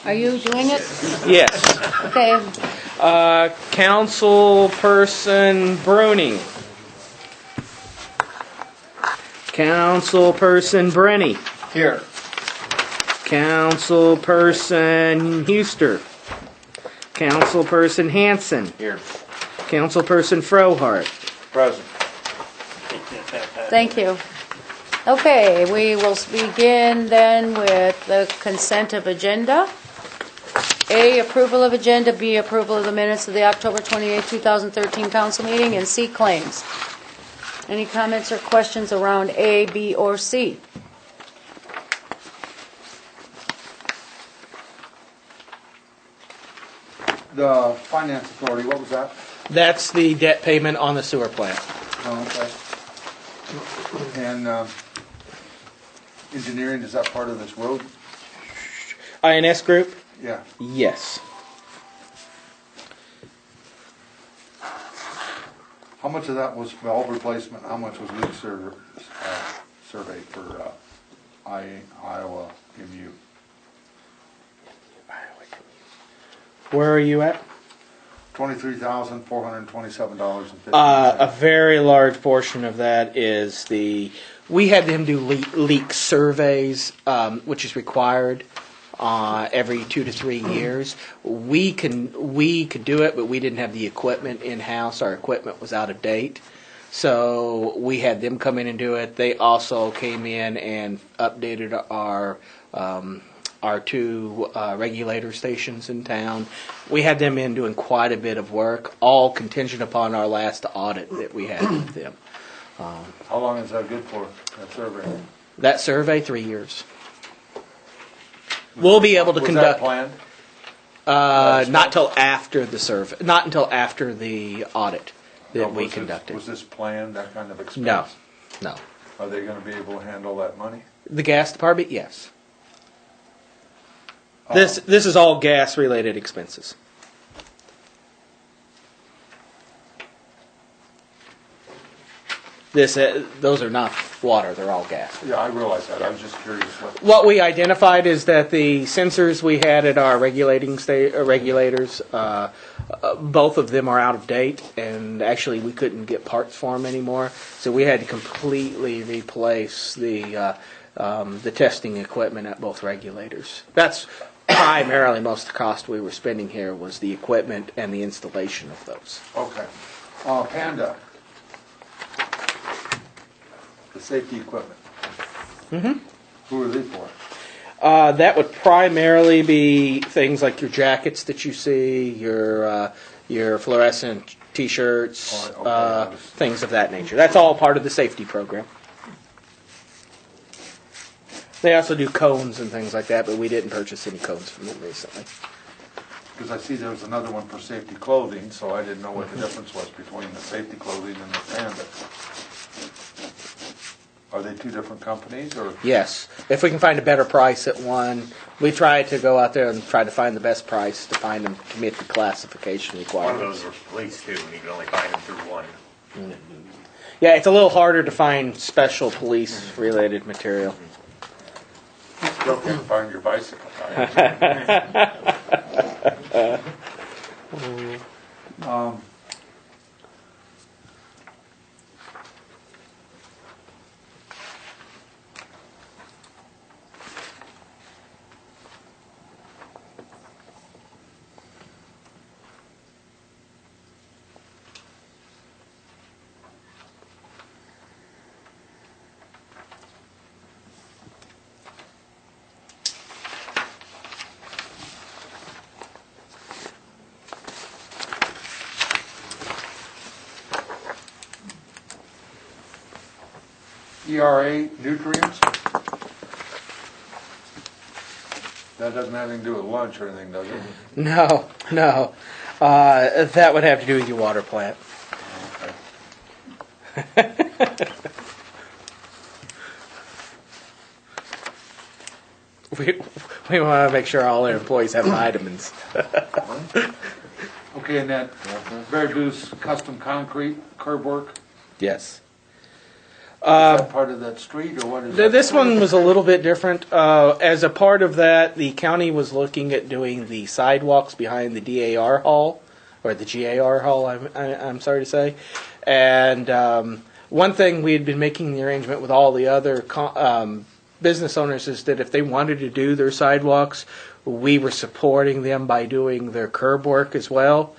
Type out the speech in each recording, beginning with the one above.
Are you doing it? Yes. Okay. Councilperson Bruning. Councilperson Brenny. Here. Councilperson Huster. Councilperson Hanson. Here. Councilperson Frohart. Present. Thank you. Okay, we will begin then with the consent of agenda. A, approval of agenda. B, approval of the minutes of the October 28, 2013 council meeting. And C, claims. Any comments or questions around A, B, or C? The Finance Authority, what was that? That's the debt payment on the sewer plant. Oh, okay. And engineering, is that part of this road? INS Group? Yeah. Yes. How much of that was valve replacement? How much was leak survey for Iowa MU? Where are you at? $23,427.50. A very large portion of that is we had them do leak surveys, which is required every 2 to 3 years. We could do it, but we didn't have the equipment in-house. Our equipment was out of date. So we had them come in and do it. They also came in and updated our 2 regulator stations in town. We had them in doing quite a bit of work, all contingent upon our last audit that we had with them. How long is that good for, that survey? That survey, 3 years. We'll be able to conduct. Was that planned? Not till after the survey, not until after the audit that No, we conducted. Was this planned, that kind of expense? No, no. Are they gonna be able to handle that money? The gas department, yes. This is all gas related expenses. Those are not water; they're all gas. Yeah, I realize that. I was just curious What we identified is that the sensors we had at our regulators, both of them are out of date, and actually we couldn't get parts for them anymore. So we had to completely replace the testing equipment at both regulators. That's primarily most of the cost we were spending here was the equipment and the installation of those. Okay. Panda. The safety equipment. Mm-hmm. Who are they for? That would primarily be things like your jackets that you see, your fluorescent T-shirts, Okay. things of that nature. That's all part of the safety program. They also do cones and things like that, but we didn't purchase any cones from them recently. Because I see there was another one for safety clothing, so I didn't know what the difference was between the safety clothing and the Panda. Are they 2 different companies, or? Yes. If we can find a better price at one, we try to go out there and try to find the best price to find them to meet the classification One of requirements. those are police too, and you can only find them through one. Yeah, it's a little harder to find special police-related material. Still can't find your bicycle tires. ERA nutrients? That doesn't have anything to do with lunch or anything, does it? No, no. That would have to do with your water plant. Okay. We want to make sure all our employees have vitamins. Okay, and that Bear Goose custom concrete curb work? Yes. that part of that street, or what is that? This one was a little bit different. As a part of that, the county was looking at doing the sidewalks behind the DAR hall, or the GAR hall, I'm sorry to say. And one thing we had been making the arrangement with all the other business owners is that if they wanted to do their sidewalks, we were supporting them by doing their curb work as well.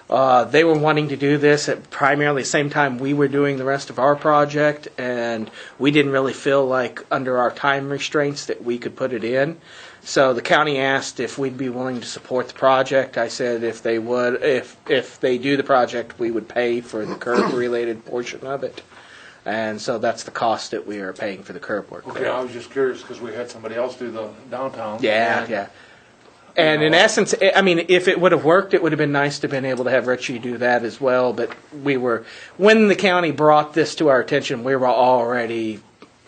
They were wanting to do this at primarily the same time we were doing the rest of our project, and we didn't really feel like under our time restraints that we could put it in. So the county asked if we'd be willing to support the project. I said if they would, if they do the project, we would pay for the curb-related portion of it. And so that's the cost that we are paying for the curb work. Okay, I was just curious because we had somebody else do the downtown. Yeah. And in essence, I mean, if it would have worked, it would have been nice to have been able to have Richie do that as well. But when the county brought this to our attention, we were already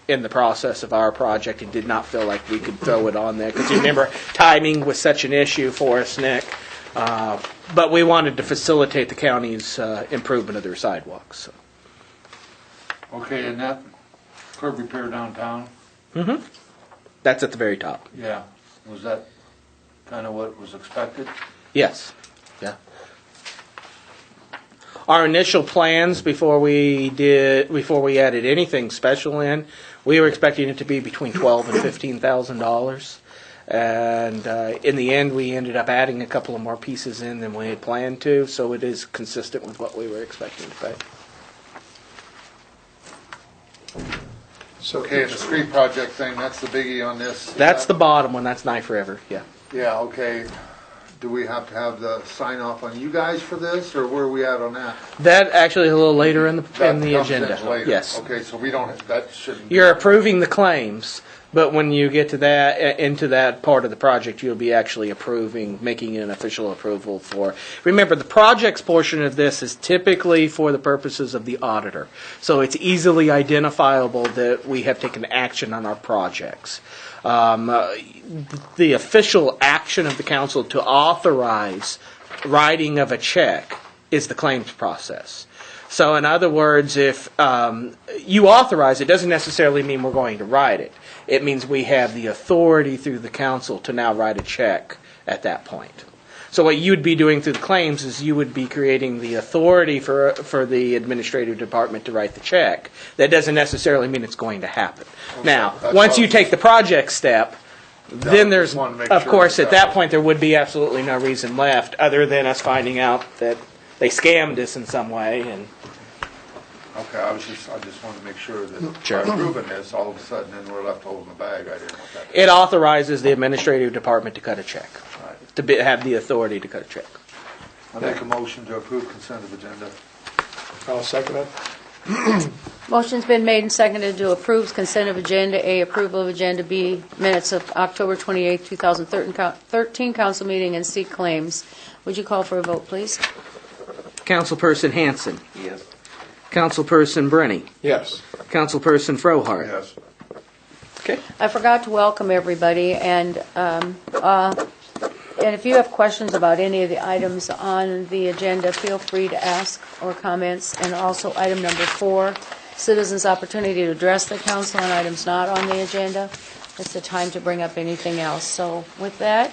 in the process of our project and did not feel like we could throw it on there. Because you remember, timing was such an issue for us, Nick. But we wanted to facilitate the county's improvement of their sidewalks. So. Okay, and that curb repair downtown, That's at the very top. yeah, was that kind of what was expected? Yes. Yeah. Our initial plans before we added anything special in, we were expecting it to be between $12,000 and $15,000, and in the end, we ended up adding a couple of more pieces in than we had planned to. So it is consistent with what we were expecting to pay. Okay, and the street project thing, that's the biggie on this? That's the bottom one. That's Knife River. Yeah. Yeah, okay. Do we have to have the sign off on you guys for this, or where are we at on that? That actually is a little later in the That comes agenda. in later. Yes. Okay, so we don't, that shouldn't. You're approving the claims, but when you get to that, into that part of the project, you'll be actually making an official approval for. Remember, the projects portion of this is typically for the purposes of the auditor. So it's easily identifiable that we have taken action on our projects. The official action of the council to authorize writing of a check is the claims process. So in other words, if you authorize it, doesn't necessarily mean we're going to write it. It means we have the authority through the council to now write a check at that point. So what you'd be doing through the claims is you would be creating the authority for the administrative department to write the check. That doesn't necessarily mean it's going to happen. Now, once you take the project step, then there's, of course, at that point there would be absolutely no reason left other than us finding out that they scammed us in some way. And Okay, I just wanted to make sure that Sure. by approving this, all of a sudden, then we're left holding the bag. I didn't want that. it authorizes the administrative department to cut a check, Right. to have the authority to cut a check. I make a motion to approve consent of agenda. I'll second it. Motion's been made and seconded to approve consent of agenda A, approval of agenda B, minutes of October 28, 2013 council meeting, and C, claims. Would you call for a vote, please? Councilperson Hanson. Yes. Councilperson Brenny. Yes. Councilperson Frohart. Yes. Okay. I forgot to welcome everybody, and if you have questions about any of the items on the agenda, feel free to ask or comments. And also item number 4, citizens' opportunity to address the council on items not on the agenda. It's the time to bring up anything else. So with that,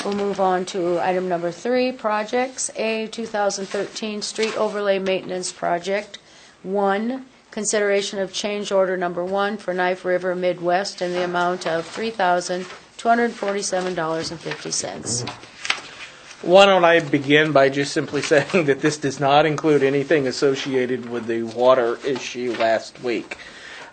we'll move on to item number 3, projects. A, 2013 Street Overlay Maintenance Project. 1, consideration of change order number 1 for Knife River Midwest in the amount of $3,247.50. Why don't I begin by just simply saying that this does not include anything associated with the water issue last week.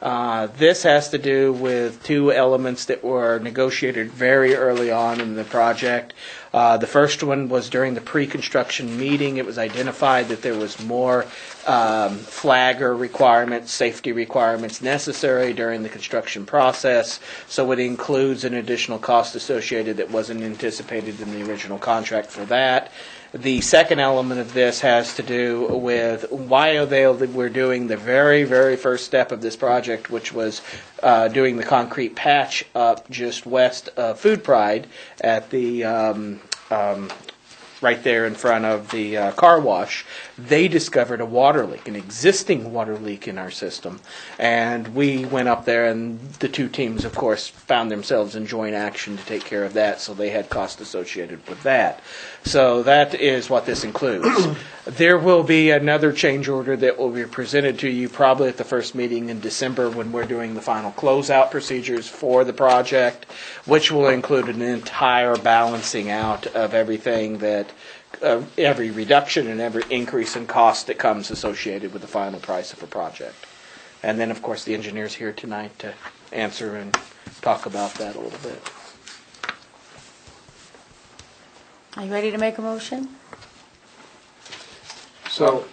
This has to do with 2 elements that were negotiated very early on in the project. The first one was during the pre-construction meeting. It was identified that there was more flagger requirements, safety requirements necessary during the construction process. So it includes an additional cost associated that wasn't anticipated in the original contract for that. The second element of this has to do with why we're doing the very, very first step of this project, which was doing the concrete patch up just west of Food Pride at the right there in front of the car wash, they discovered a water leak, an existing water leak in our system. And we went up there, and the two teams, of course, found themselves in joint action to take care of that, so they had cost associated with that. So that is what this includes. There will be another change order that will be presented to you probably at the first meeting in December when we're doing the final closeout procedures for the project, which will include an entire balancing out of everything that, every reduction and every increase in cost that comes associated with the final price of a project. And then, of course, the engineer's here tonight to answer and talk about that a little bit. Are you ready to make a motion? So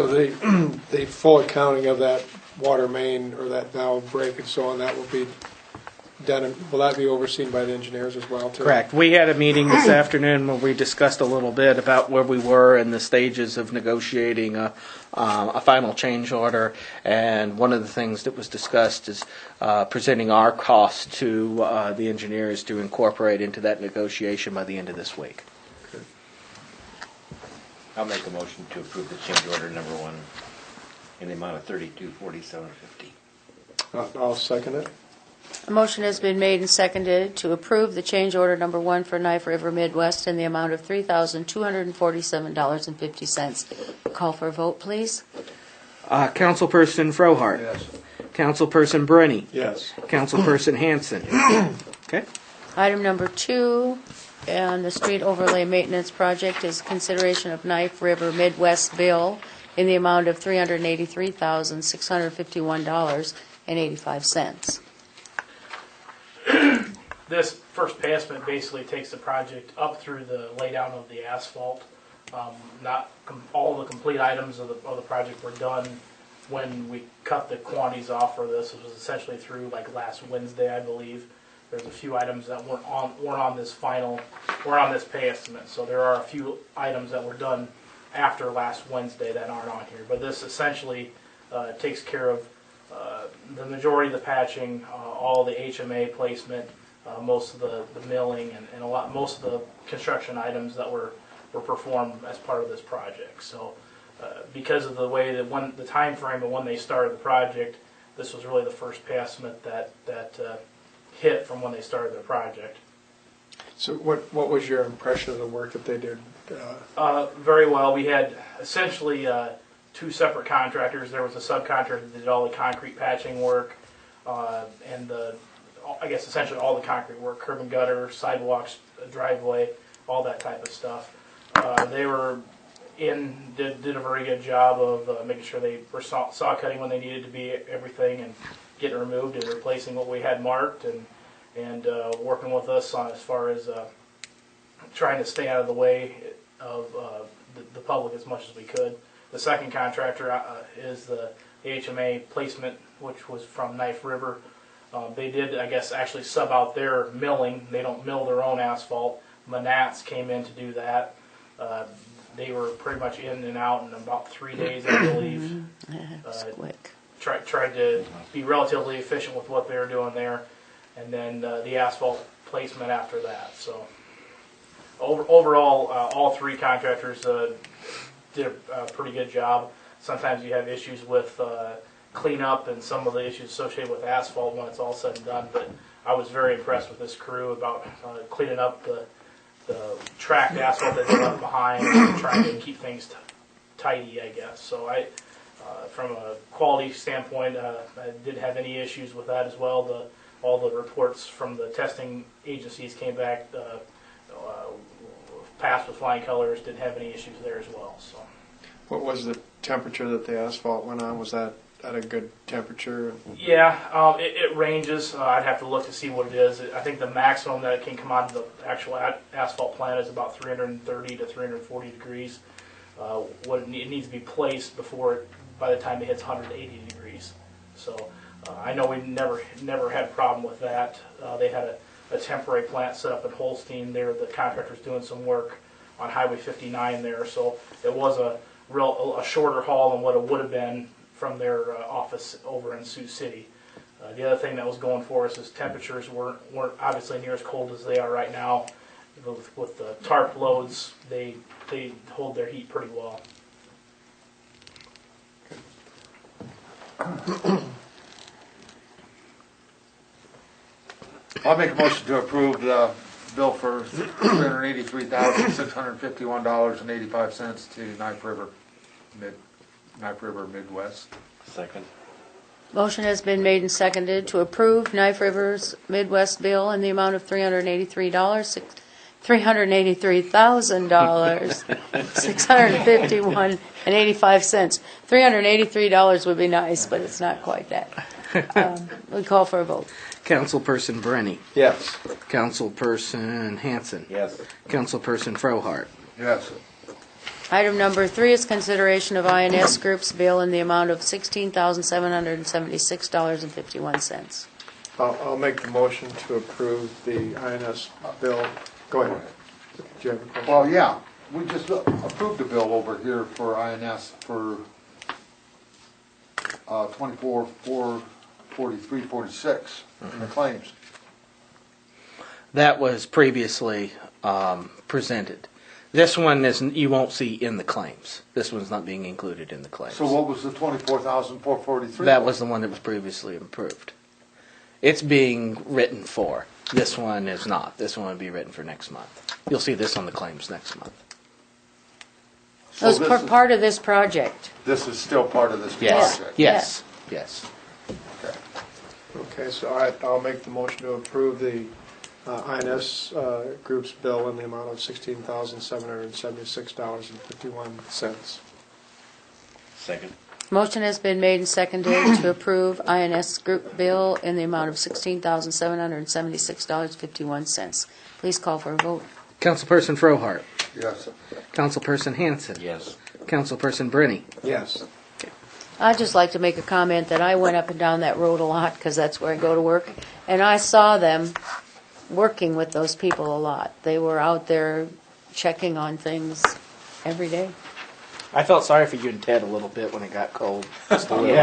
the full accounting of that water main or that valve break and so on, that will be done, will that be overseen by the engineers as well, too? Correct. We had a meeting this afternoon where we discussed a little bit about where we were in the stages of negotiating a final change order, and one of the things that was discussed is presenting our cost to the engineers to incorporate into that negotiation by the end of this week. I'll make a motion to approve the change order number 1 in the amount of $32,47.50. I'll second it. A motion has been made and seconded to approve the change order number 1 for Knife River Midwest in the amount of $3,247.50. Call for a vote, please. Councilperson Frohart. Yes. Councilperson Brenny. Yes. Councilperson Hanson. Okay. Item number 2 on the street overlay maintenance project is consideration of Knife River Midwest bill in the amount of $383,651.85. This first pay estimate basically takes the project up through the laydown of the asphalt. All the complete items of the project were done when we cut the quantities off for this. It was essentially through like last Wednesday, I believe. There's a few items that weren't on this pay estimate. So there are a few items that were done after last Wednesday that aren't on here. But this essentially takes care of the majority of the patching, all the HMA placement, most of the milling, and most of the construction items that were performed as part of this project. So because of the way that the time frame of when they started the project, this was really the first pay estimate that hit from when they started their project. So what was your impression of the work that they did? Very well. We had essentially 2 separate contractors. There was a subcontractor that did all the concrete patching work, and I guess essentially all the concrete work, curb and gutter, sidewalks, driveway, all that type of stuff. They were did a very good job of making sure they were saw cutting when they needed to be everything, and getting removed and replacing what we had marked, and working with us on as far as trying to stay out of the way of the public as much as we could. The second contractor is the HMA placement, which was from Knife River. They did, I guess, actually sub out their milling. They don't mill their own asphalt. Manats came in to do that. They were pretty much in and out in about 3 days, I believe. That's quick. Tried to be relatively efficient with what they were doing there, and then the asphalt placement after that. So overall, all 3 contractors did a pretty good job. Sometimes you have issues with cleanup and some of the issues associated with asphalt when it's all said and done, but I was very impressed with this crew about cleaning up the tracked asphalt that they left behind and trying to keep things tidy, I guess. So from a quality standpoint, I didn't have any issues with that as well. All the reports from the testing agencies came back passed with flying colors, didn't have any issues there as well. So, What was the temperature that the asphalt went on? Was that at a good temperature? yeah, it ranges. I'd have to look to see what it is. I think the maximum that it can come out of the actual asphalt plant is about 330 to 340 degrees. It needs to be placed by the time it hits 180 degrees. So I know we never had a problem with that. They had a temporary plant set up in Holstein. There, the contractor's doing some work on Highway 59 there. So it was a shorter haul than what it would have been from their office over in Sioux City. The other thing that was going for us is temperatures weren't obviously near as cold as they are right now, With the tarp loads, they hold their heat pretty well. I'll make a motion to approve the bill for $383,651.85 to Knife River Midwest. Second. Motion has been made and seconded to approve Knife River's Midwest bill in the amount of $383,000, $651.85. $383 would be nice, but it's not quite that. We call for a vote. Councilperson Brenny. Yes. Councilperson Hanson. Yes. Councilperson Frohart. Yes. Item number 3 is consideration of INS Group's bill in the amount of $16,776.51. I'll make the motion to approve the INS bill. Go ahead. Do you have a question? Well, yeah, we just approved a bill over here for INS for 24,443.46 in the claims. That was previously presented. This one you won't see in the claims. This one's not being included in the claims. So what was the 24,443? That was the one that was previously approved. It's being written for. This one is not. This one will be written for next month. You'll see this on the claims next month. So It was part of this project. This is still part of this Yes. project? Yes. Yes. Okay. Okay, so I'll make the motion to approve the INS Group's bill in the amount of $16,776.51. Second. Motion has been made and seconded to approve INS Group bill in the amount of $16,776.51. Please call for a vote. Councilperson Frohart. Yes. Councilperson Hanson. Yes. Councilperson Brenny. Yes. I'd just like to make a comment that I went up and down that road a lot because that's where I go to work, and I saw them working with those people a lot. They were out there checking on things every day. I felt sorry for you and Ted a little bit when it got cold. Just a little.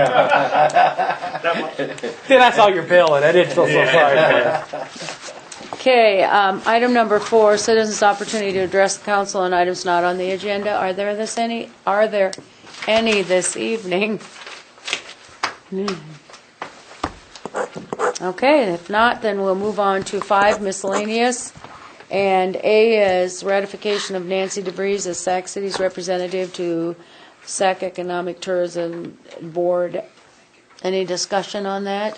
Then I saw your bill and I didn't feel so sorry for you. Okay, item number 4, citizens' opportunity to address the council on items not on the agenda. Are there any this evening? Okay, if not, then we'll move on to 5, miscellaneous. And A is ratification of Nancy DeVries as Sac City's representative to Sac Economic Tourism Board. Any discussion on that?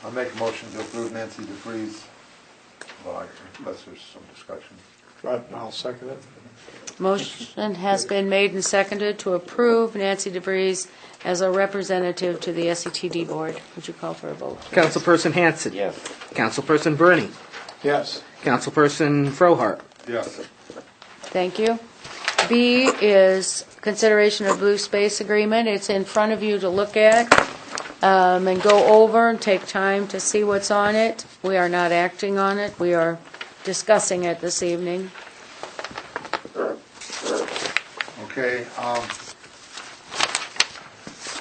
I'll make a motion to approve Nancy DeVries. Well, unless there's some discussion. I'll second it. Motion has been made and seconded to approve Nancy DeVries as a representative to the SETD Board. Would you call for a vote? Councilperson Hanson. Yes. Councilperson Brenny. Yes. Councilperson Frohart. Yes. Thank you. B is consideration of Blue Space Agreement. It's in front of you to look at and go over and take time to see what's on it. We are not acting on it. We are discussing it this evening. Okay,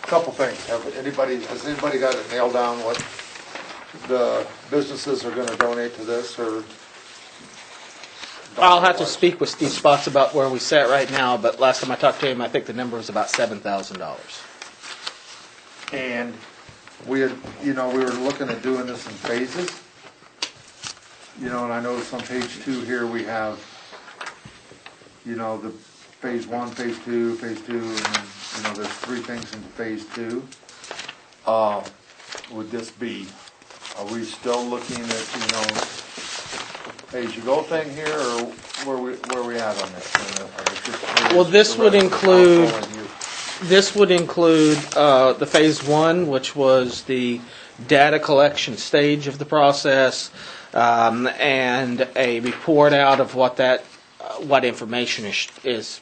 couple things. Has anybody got it nailed down what the businesses are gonna donate to this, or? I'll have to speak with Steve Spots about where we sat right now, but last time I talked to him, I think the number was about $7,000. And we had, we were looking at doing this in phases. And I noticed on page 2 here, we have, the phase 1, phase 2, and then, there's 3 things in phase 2. Would this be, are we still looking at, pay-as-you-go thing here, or where we at on this? Well, this would include the phase 1, which was the data collection stage of the process, and a report out of what information is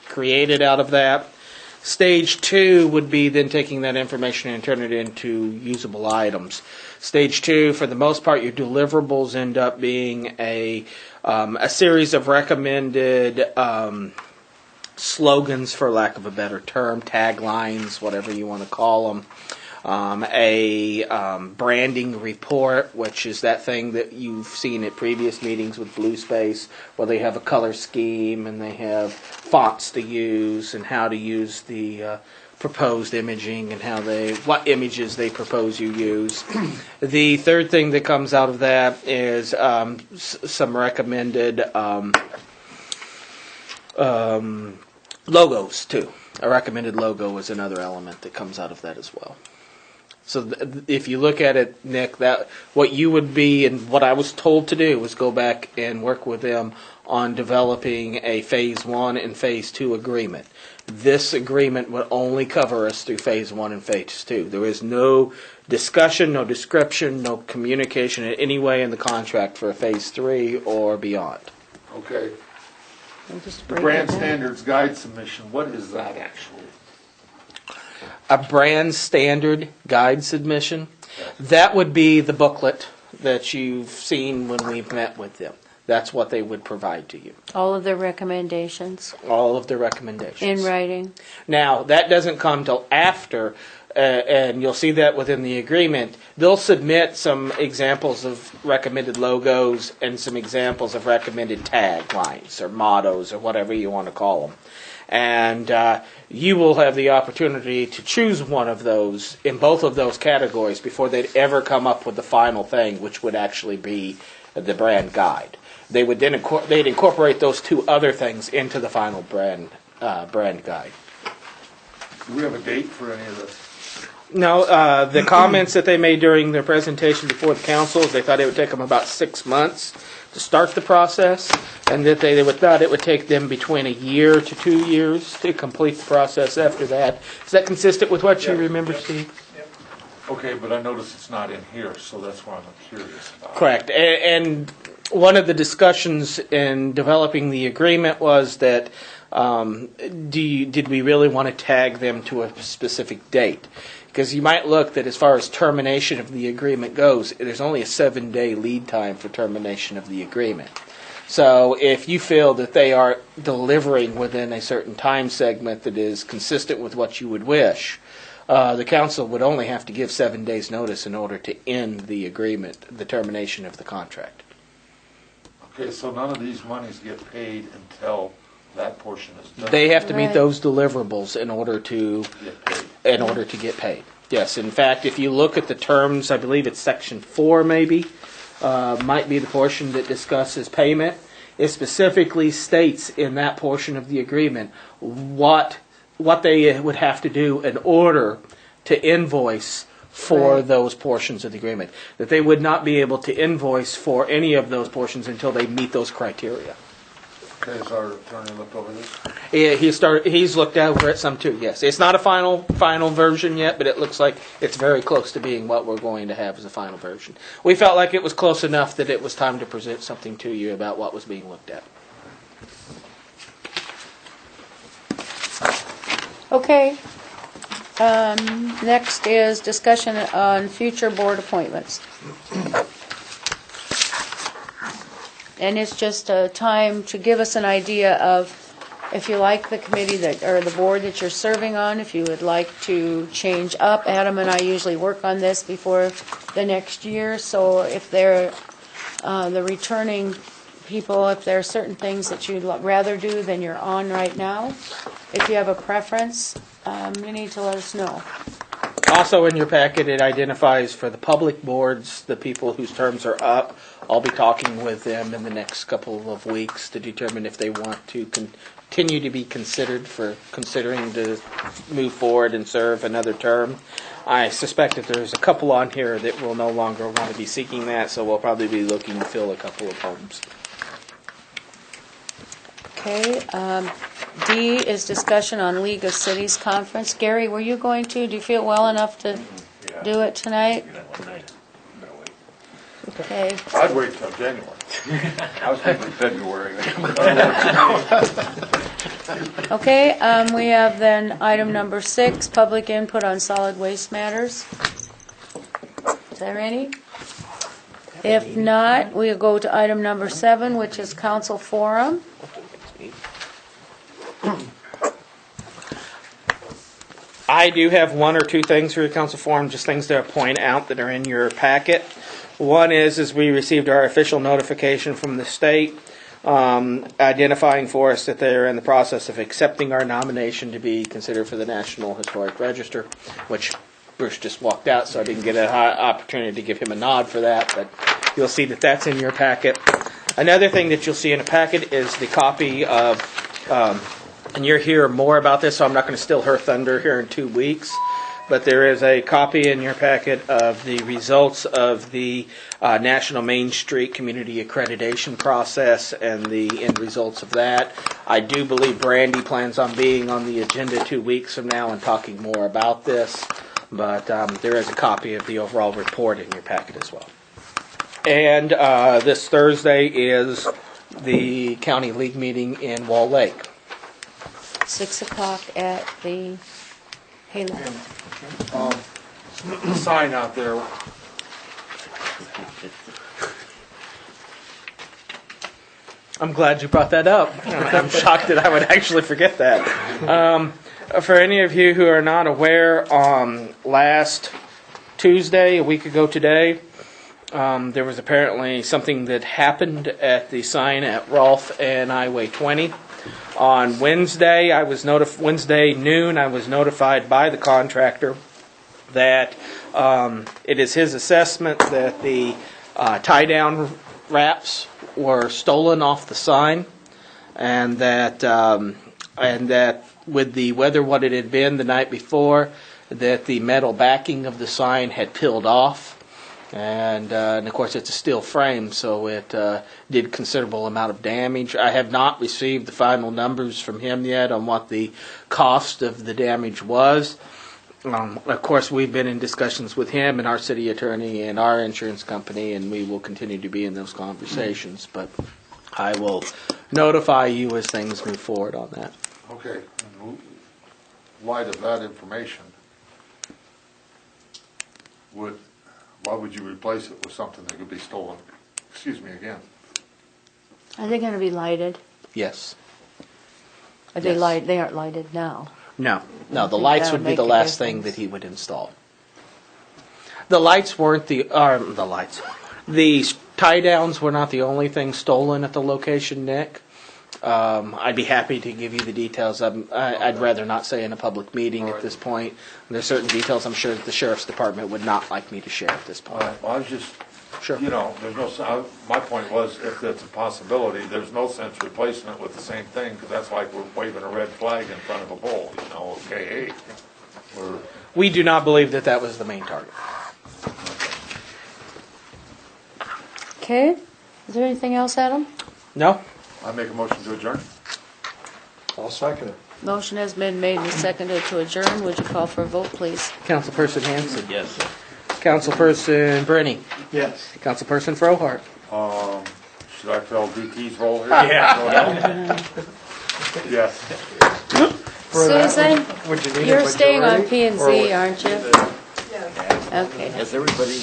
created out of that. Stage 2 would be then taking that information and turning it into usable items. Stage 2, for the most part, your deliverables end up being a series of recommended slogans, for lack of a better term, taglines, whatever you want to call them, branding report, which is that thing that you've seen at previous meetings with Blue Space, where they have a color scheme and they have fonts to use and how to use the proposed imaging and what images they propose you use. The third thing that comes out of that is some recommended logos too. A recommended logo is another element that comes out of that as well. So if you look at it, Nick, that what you would be and what I was told to do was go back and work with them on developing a Phase 1 and Phase 2 agreement. This agreement would only cover us through Phase 1 and Phase 2. There is no discussion, no description, no communication in any way in the contract for a Phase 3 or beyond. Okay. We'll just The break brand it down. standards guide submission, what is that actually? A brand standard guide submission, that would be the booklet that you've seen when we've met with them. That's what they would provide to you. All of their recommendations All of the recommendations. in writing. Now, that doesn't come till after, and you'll see that within the agreement. They'll submit some examples of recommended logos and some examples of recommended taglines or mottos or whatever you want to call them. And you will have the opportunity to choose one of those in both of those categories before they'd ever come up with the final thing, which would actually be the brand guide. They would then they'd incorporate those two other things into the final brand guide. Do we have a date for any of this? No, the comments that they made during their presentation before the council, they thought it would take them about 6 months to start the process, and that they thought it would take them between a year to 2 years to complete the process after that. Is that consistent with what you remember, Steve? Okay, but I notice it's not in here, so that's why I'm curious about it. Correct. And one of the discussions in developing the agreement was that did we really want to tag them to a specific date? Because you might look that as far as termination of the agreement goes, there's only a 7-day lead time for termination of the agreement. So if you feel that they are delivering within a certain time segment that is consistent with what you would wish, the council would only have to give 7 days' notice in order to end the agreement, the termination of the contract. Okay, so none of these monies get paid until that portion is done. They have to meet Right. those deliverables in order to get paid. Yes, in fact, if you look at the terms, I believe it's section 4 maybe, might be the portion that discusses payment. It specifically states in that portion of the agreement what they would have to do in order to invoice for Right. those portions of the agreement. That they would not be able to invoice for any of those portions until they meet those criteria. Okay, has our attorney looked over this? He's looked over it some too. Yes, it's not a final version yet, but it looks like it's very close to being what we're going to have as a final version. We felt like it was close enough that it was time to present something to you about what was being looked at. Okay. Next is discussion on future board appointments. And it's just a time to give us an idea of if you like the committee that, or the board that you're serving on, if you would like to change up. Adam and I usually work on this before the next year, so if they're the returning people, if there are certain things that you'd rather do than you're on right now, if you have a preference, you need to let us know. Also in your packet, it identifies for the public boards, the people whose terms are up. I'll be talking with them in the next couple of weeks to determine if they want to continue to be considering to move forward and serve another term. I suspect that there's a couple on here that will no longer want to be seeking that, so we'll probably be looking to fill a couple of homes. Okay, D is discussion on League of Cities Conference. Gary, were you going to? Do you feel well enough to do it tonight? Okay. I'd wait till January. I was thinking February. Okay, we have then item number 6, public input on solid waste matters. Is there any? If not, we'll go to item number 7, which is council forum. I do have one or two things for your council forum, just things to point out that are in your packet. One is we received our official notification from the state identifying for us that they're in the process of accepting our nomination to be considered for the National Historic Register, which Bruce just walked out, so I didn't get an opportunity to give him a nod for that, but you'll see that that's in your packet. Another thing that you'll see in a packet is the copy of, and you'll hear more about this, so I'm not going to steal her thunder here in 2 weeks, but there is a copy in your packet of the results of the National Main Street Community Accreditation process and the end results of that. I do believe Brandy plans on being on the agenda 2 weeks from now and talking more about this, but there is a copy of the overall report in your packet as well. And this Thursday is the County League meeting in Wall Lake. 6 o'clock at the Hayloft. Sign out there. I'm glad you brought that up. I'm shocked that I would actually forget that. For any of you who are not aware, last Tuesday, a week ago today, there was apparently something that happened at the sign at Rolfe and Highway 20. On Wednesday, Wednesday noon, I was notified by the contractor that it is his assessment that the tie-down wraps were stolen off the sign, and that with the weather what it had been the night before, that the metal backing of the sign had peeled off. And of course, it's a steel frame, so it did considerable amount of damage. I have not received the final numbers from him yet on what the cost of the damage was. Of course, we've been in discussions with him and our city attorney and our insurance company, and we will continue to be in those conversations. But I will notify you as things move forward on that. Okay, in light of that information, why would you replace it with something that could be stolen? Excuse me again. Are they going to be lighted? Yes. Are they Yes. They aren't lighted now. No, the think lights that'll would be make the a last thing difference. that he would install. The lights weren't the lights. The tie downs were not the only thing stolen at the location, Nick. I'd be happy to give you the details. I'd rather not say in a public meeting at this point. There's certain details I'm sure that the sheriff's department would not like me to share at this point. Well, I was just, Sure. you know, there's no, my point was, if that's a possibility, there's no sense replacing it with the same thing, because that's like we're waving a red flag in front of a bull, you know, okay, hey, We do not believe that that was the main target. Okay. Is there anything else, Adam? No? I make a motion to adjourn. I'll second it. Motion has been made and seconded to adjourn. Would you call for a vote, please? Councilperson Hanson. Yes. Councilperson Brenny. Yes. Councilperson Frohart. Should I fill DT's role here? Yeah. Yes. Susan, Would you need a you're staying on majority, P and or Z, what? aren't you? Okay. Has everybody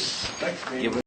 given